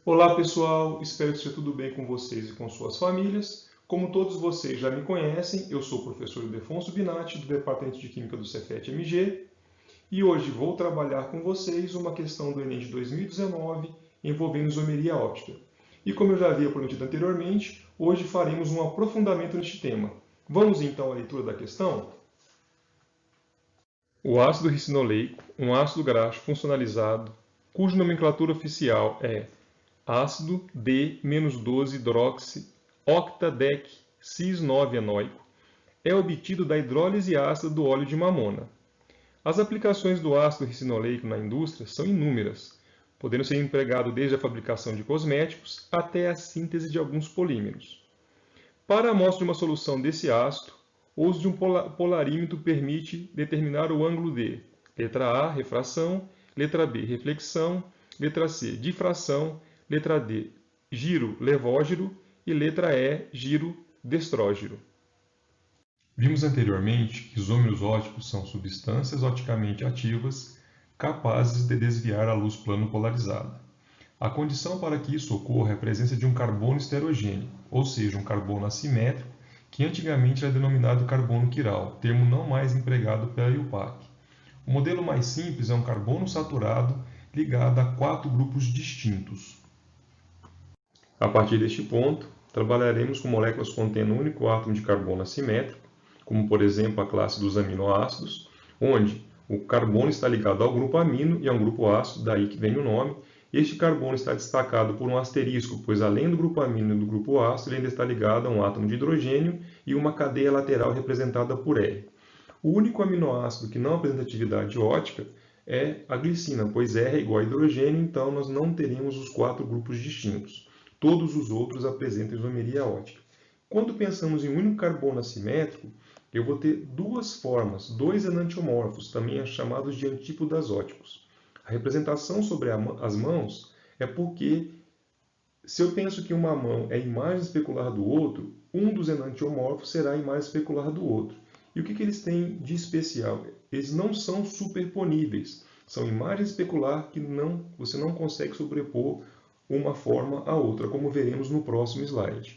Olá pessoal, espero que esteja tudo bem com vocês e com suas famílias. Como todos vocês já me conhecem, eu sou o professor Ildefonso Binatti, do Departamento de Química do Cefet-MG, e hoje vou trabalhar com vocês uma questão do Enem de 2019 envolvendo isomeria óptica. E como eu já havia prometido anteriormente, hoje faremos um aprofundamento neste tema. Vamos então à leitura da questão? O ácido ricinoleico, um ácido graxo funcionalizado, cuja nomenclatura oficial é ácido D-12-hidroxi-octadec-cis-9-enoico, é obtido da hidrólise ácida do óleo de mamona. As aplicações do ácido ricinoleico na indústria são inúmeras, podendo ser empregado desde a fabricação de cosméticos até a síntese de alguns polímeros. Para a amostra de uma solução desse ácido, o uso de um polarímetro permite determinar o ângulo de letra A, refração, letra B, reflexão, letra C, difração, letra D, giro levógiro e letra E, giro destrógiro. Vimos anteriormente que isômeros ópticos são substâncias oticamente ativas capazes de desviar a luz plano polarizada. A condição para que isso ocorra é a presença de um carbono estereogênico, ou seja, um carbono assimétrico, que antigamente era denominado carbono quiral, termo não mais empregado pela IUPAC. O modelo mais simples é um carbono saturado ligado a 4 grupos distintos. A partir deste ponto, trabalharemos com moléculas contendo um único átomo de carbono assimétrico, como por exemplo a classe dos aminoácidos, onde o carbono está ligado ao grupo amino e a um grupo ácido, daí que vem o nome. Este carbono está destacado por um asterisco, pois além do grupo amino e do grupo ácido, ele ainda está ligado a um átomo de hidrogênio e uma cadeia lateral representada por R. O único aminoácido que não apresenta atividade ótica é a glicina, pois R é igual a hidrogênio, então nós não teremos os 4 grupos distintos. Todos os outros apresentam isomeria ótica. Quando pensamos em um único carbono assimétrico, eu vou ter duas formas, dois enantiomorfos, também chamados de antípodas óticos. A representação sobre as mãos é porque, se eu penso que uma mão é a imagem especular do outro, um dos enantiomorfos será a imagem especular do outro. E o que eles têm de especial? Eles não são superponíveis. São imagens especular que você não consegue sobrepor uma forma à outra, como veremos no próximo slide.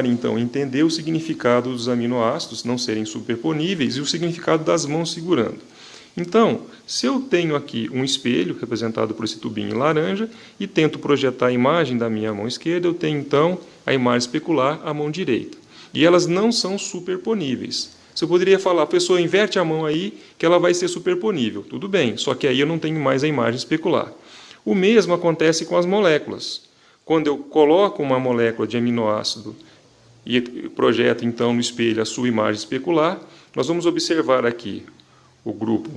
Então, entender o significado dos aminoácidos não serem superponíveis e o significado das mãos segurando. Então, se eu tenho aqui um espelho, representado por esse tubinho laranja, e tento projetar a imagem da minha mão esquerda, eu tenho então a imagem especular, a mão direita. E elas não são superponíveis. Você poderia falar, pessoa, inverte a mão aí, que ela vai ser superponível. Tudo bem, só que aí eu não tenho mais a imagem especular. O mesmo acontece com as moléculas. Quando eu coloco uma molécula de aminoácido e projeto então no espelho a sua imagem especular, nós vamos observar aqui o grupo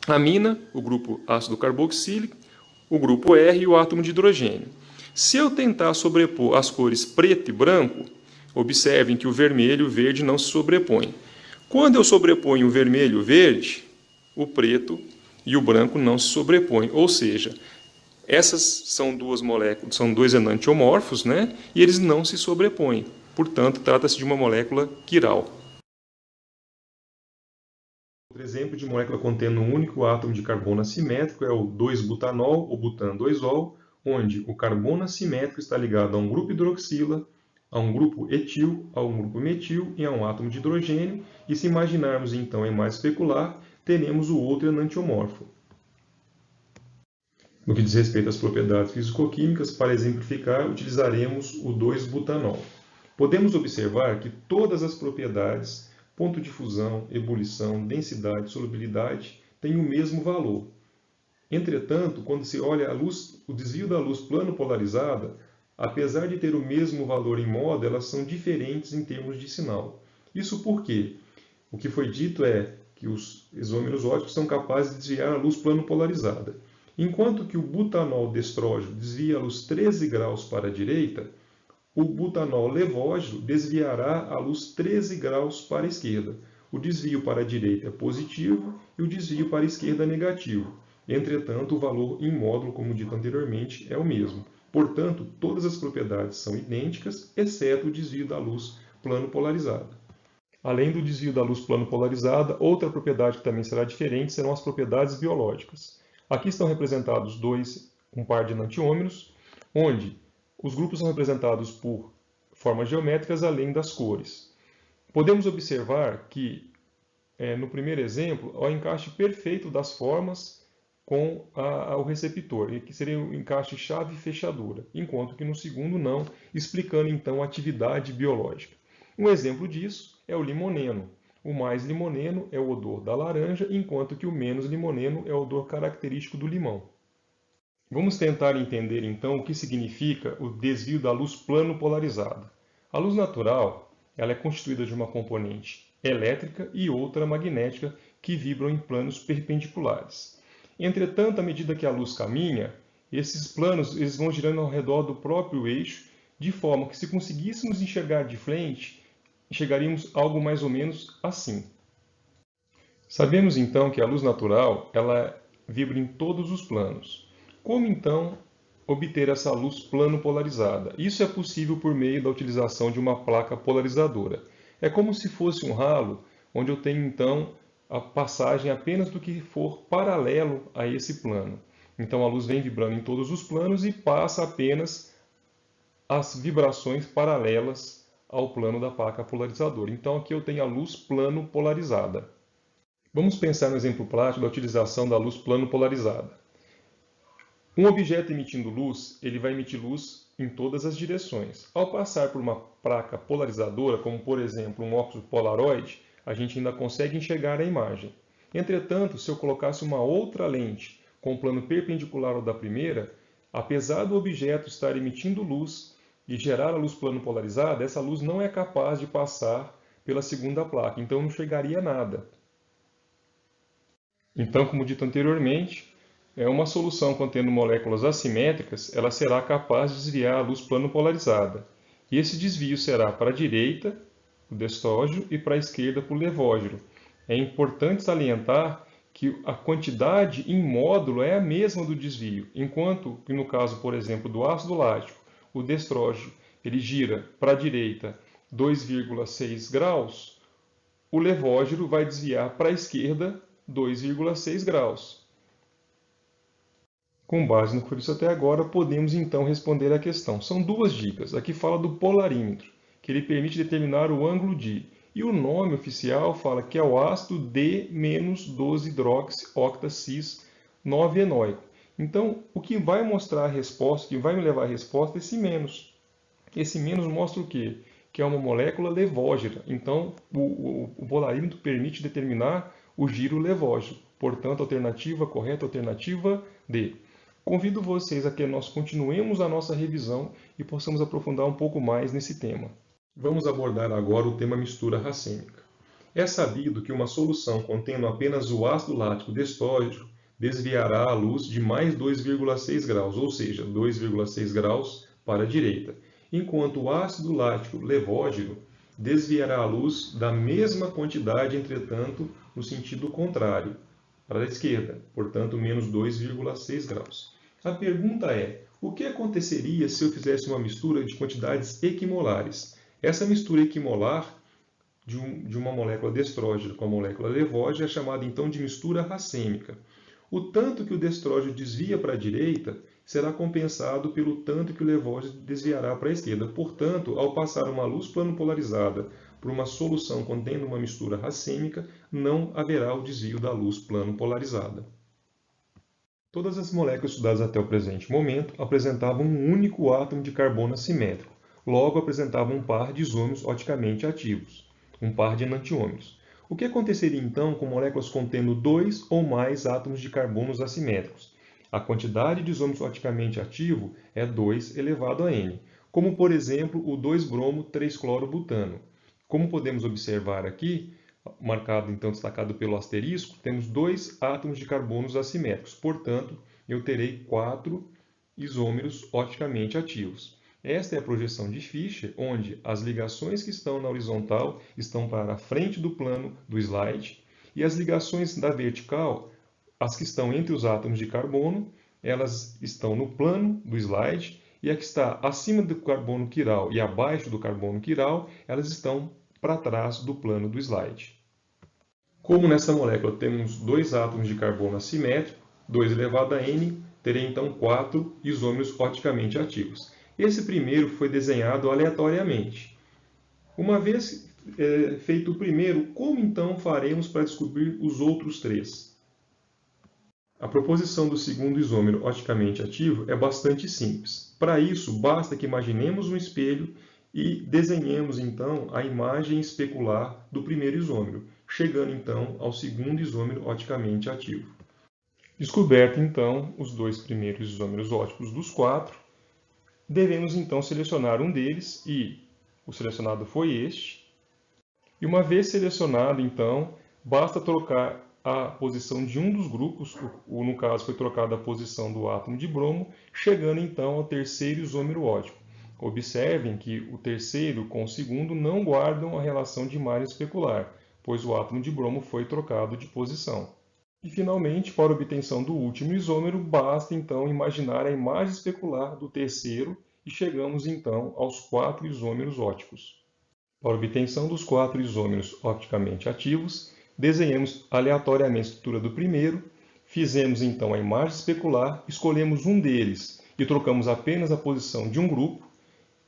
amina, o grupo ácido carboxílico, o grupo R e o átomo de hidrogênio. Se eu tentar sobrepor as cores preto e branco, observem que o vermelho e o verde não se sobrepõem. Quando eu sobreponho o vermelho e o verde, o preto e o branco não se sobrepõem, ou seja, essas são duas moléculas, são dois enantiomorfos, né? E eles não se sobrepõem. Portanto, trata-se de uma molécula quiral. Outro exemplo de molécula contendo um único átomo de carbono assimétrico é o 2-butanol, ou butan-2-ol, onde o carbono assimétrico está ligado a um grupo hidroxila, a um grupo etil, a um grupo metil e a um átomo de hidrogênio. E se imaginarmos então a imagem especular, teremos o outro enantiomorfo. No que diz respeito às propriedades físico-químicas, para exemplificar, utilizaremos o 2-butanol. Podemos observar que todas as propriedades, ponto de fusão, ebulição, densidade, solubilidade, têm o mesmo valor. Entretanto, quando se olha o desvio da luz plano polarizada, apesar de ter o mesmo valor em moda, elas são diferentes em termos de sinal. Isso porque o que foi dito é que os isômeros óticos são capazes de desviar a luz plano polarizada. Enquanto que o butanol destrógeno desvia a luz 13 graus para a direita, o butanol levógeno desviará a luz 13 graus para a esquerda. O desvio para a direita é positivo e o desvio para a esquerda é negativo. Entretanto, o valor em módulo, como dito anteriormente, é o mesmo. Portanto, todas as propriedades são idênticas, exceto o desvio da luz plano polarizada. Além do desvio da luz plano polarizada, outra propriedade que também será diferente serão as propriedades biológicas. Aqui estão representados um par de enantiômeros, onde os grupos são representados por formas geométricas além das cores. Podemos observar que, no primeiro exemplo, há o encaixe perfeito das formas com o receptor, que seria o encaixe chave e fechadura, enquanto que no segundo não, explicando então a atividade biológica. Um exemplo disso é o limoneno. O mais limoneno é o odor da laranja, enquanto que o menos limoneno é o odor característico do limão. Vamos tentar entender então o que significa o desvio da luz plano polarizada. A luz natural ela é constituída de uma componente elétrica e outra magnética que vibram em planos perpendiculares. Entretanto, à medida que a luz caminha, esses planos eles vão girando ao redor do próprio eixo, de forma que se conseguíssemos enxergar de frente, enxergaríamos algo mais ou menos assim. Sabemos então que a luz natural ela vibra em todos os planos. Como então obter essa luz plano polarizada? Isso é possível por meio da utilização de uma placa polarizadora. É como se fosse um ralo, onde eu tenho então a passagem apenas do que for paralelo a esse plano. Então a luz vem vibrando em todos os planos e passa apenas as vibrações paralelas ao plano da placa polarizadora. Então aqui eu tenho a luz plano polarizada. Vamos pensar no exemplo prático da utilização da luz plano polarizada. Um objeto emitindo luz, ele vai emitir luz em todas as direções. Ao passar por uma placa polarizadora, como por exemplo um óculos polaroid, a gente ainda consegue enxergar a imagem. Entretanto, se eu colocasse uma outra lente com um plano perpendicular ao da primeira, apesar do objeto estar emitindo luz e gerar a luz plano polarizada, essa luz não é capaz de passar pela segunda placa, então eu não enxergaria nada. Então, como dito anteriormente, uma solução contendo moléculas assimétricas, ela será capaz de desviar a luz plano polarizada. E esse desvio será para a direita, o destrógeno, e para a esquerda, para o levógeno. É importante salientar que a quantidade em módulo é a mesma do desvio, enquanto que no caso, por exemplo, do ácido lático, o destrógeno ele gira para a direita 2,6 graus, o levógeno vai desviar para a esquerda 2,6 graus. Com base no que foi visto até agora, podemos então responder à questão. São duas dicas. Aqui fala do polarímetro, que ele permite determinar o ângulo de. E o nome oficial fala que é o ácido D-12-hidroxi-octa-cis-9-enóico. Então, o que vai mostrar a resposta, o que vai me levar à resposta é esse menos. Esse menos mostra o quê? Que é uma molécula levógena. Então, o polarímetro permite determinar o giro levógeno. Portanto, alternativa correta, alternativa D. Convido vocês a que nós continuemos a nossa revisão e possamos aprofundar um pouco mais nesse tema. Vamos abordar agora o tema mistura racêmica. É sabido que uma solução contendo apenas o ácido lático destrógeno desviará a luz de mais 2,6 graus, ou seja, 2,6 graus para a direita, enquanto o ácido lático levógeno desviará a luz da mesma quantidade, entretanto, no sentido contrário, para a esquerda, portanto, menos 2,6 graus. A pergunta é, o que aconteceria se eu fizesse uma mistura de quantidades equimolares? Essa mistura equimolar de uma molécula destrógeno com a molécula levógena é chamada então de mistura racêmica. O tanto que o destrógeno desvia para a direita será compensado pelo tanto que o levógeno desviará para a esquerda. Portanto, ao passar uma luz plano polarizada por uma solução contendo uma mistura racêmica, não haverá o desvio da luz plano polarizada. Todas as moléculas estudadas até o presente momento apresentavam um único átomo de carbono assimétrico, logo apresentavam um par de isômeros oticamente ativos, um par de enantiômeros. O que aconteceria então com moléculas contendo dois ou mais átomos de carbonos assimétricos? A quantidade de isômeros oticamente ativo é 2 elevado a n, como por exemplo o 2-bromo 3-clorobutano. Como podemos observar aqui, marcado então destacado pelo asterisco, temos 2 átomos de carbonos assimétricos, portanto, eu terei 4 isômeros oticamente ativos. Esta é a projeção de Fischer, onde as ligações que estão na horizontal estão para a frente do plano do slide, e as ligações da vertical, as que estão entre os átomos de carbono, elas estão no plano do slide, e a que está acima do carbono quiral e abaixo do carbono quiral, elas estão para trás do plano do slide. Como nessa molécula temos 2 átomos de carbono assimétrico, 2 elevado a n, terei então 4 isômeros oticamente ativos. Esse primeiro foi desenhado aleatoriamente. Uma vez feito o primeiro, como então faremos para descobrir os outros 3? A proposição do segundo isômero oticamente ativo é bastante simples. Para isso, basta que imaginemos um espelho e desenhemos então a imagem especular do primeiro isômero, chegando então ao segundo isômero oticamente ativo. Descoberto então os 2 primeiros isômeros óticos dos 4, devemos então selecionar um deles, e o selecionado foi este. E uma vez selecionado, então, basta trocar a posição de um dos grupos, no caso foi trocada a posição do átomo de bromo, chegando então ao terceiro isômero ótico. Observem que o terceiro com o segundo não guardam a relação de imagem especular, pois o átomo de bromo foi trocado de posição. E finalmente, para a obtenção do último isômero, basta então imaginar a imagem especular do terceiro e chegamos então aos 4 isômeros óticos. Para a obtenção dos 4 isômeros opticamente ativos, desenhamos aleatoriamente a estrutura do primeiro, fizemos então a imagem especular, escolhemos um deles e trocamos apenas a posição de um grupo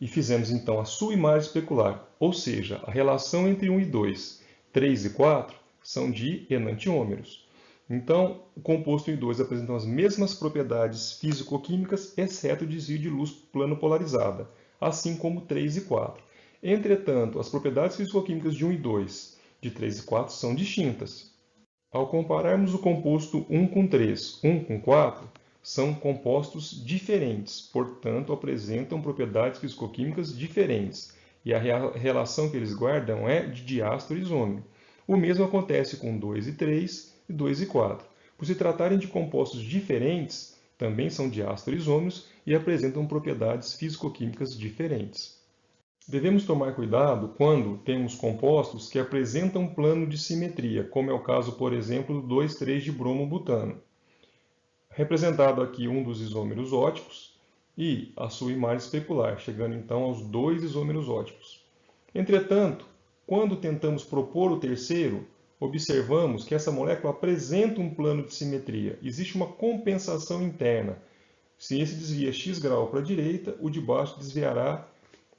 e fizemos então a sua imagem especular, ou seja, a relação entre 1 e 2, 3 e 4 são de enantiômeros. Então, o composto 1 e 2 apresentam as mesmas propriedades físico-químicas, exceto o desvio de luz plano polarizada, assim como 3 e 4. Entretanto, as propriedades físico-químicas de 1 e 2, de 3 e 4, são distintas. Ao compararmos o composto 1 com 3, 1 com 4, são compostos diferentes, portanto, apresentam propriedades físico-químicas diferentes, e a relação que eles guardam é de diástro isômero. O mesmo acontece com 2 e 3 e 2 e 4. Por se tratarem de compostos diferentes, também são diástro isômeros e apresentam propriedades físico-químicas diferentes. Devemos tomar cuidado quando temos compostos que apresentam plano de simetria, como é o caso, por exemplo, do 2,3 de bromo-butano. Representado aqui um dos isômeros óticos e a sua imagem especular, chegando então aos 2 isômeros óticos. Entretanto, quando tentamos propor o terceiro, observamos que essa molécula apresenta um plano de simetria. Existe uma compensação interna. Se esse desvia x grau para a direita, o de baixo desviará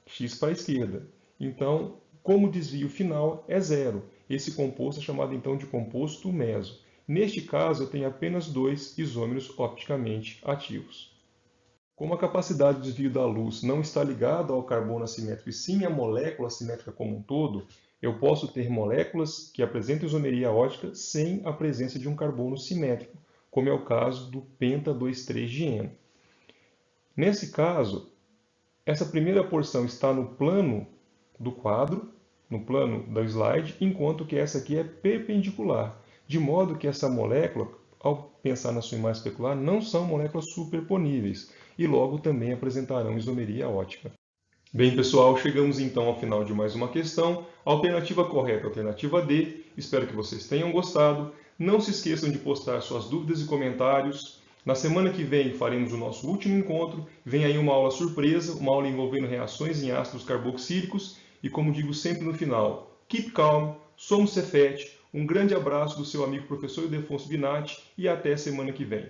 x para a esquerda. Então, como o desvio final é zero, esse composto é chamado então de composto meso. Neste caso, eu tenho apenas 2 isômeros opticamente ativos. Como a capacidade de desvio da luz não está ligada ao carbono assimétrico e sim à molécula assimétrica como um todo, eu posso ter moléculas que apresentam isomeria ótica sem a presença de um carbono simétrico, como é o caso do penta 2,3-dieno. Nesse caso, essa primeira porção está no plano do quadro, no plano do slide, enquanto que essa aqui é perpendicular, de modo que essa molécula, ao pensar na sua imagem especular, não são moléculas superponíveis e logo também apresentarão isomeria ótica. Bem, pessoal, chegamos então ao final de mais uma questão. Alternativa correta, alternativa D. Espero que vocês tenham gostado. Não se esqueçam de postar suas dúvidas e comentários. Na semana que vem faremos o nosso último encontro. Vem aí uma aula surpresa, uma aula envolvendo reações em ácidos carboxílicos. E como digo sempre no final, keep calm, somos Cefet. Um grande abraço do seu amigo professor Ildefonso Binatti e até semana que vem.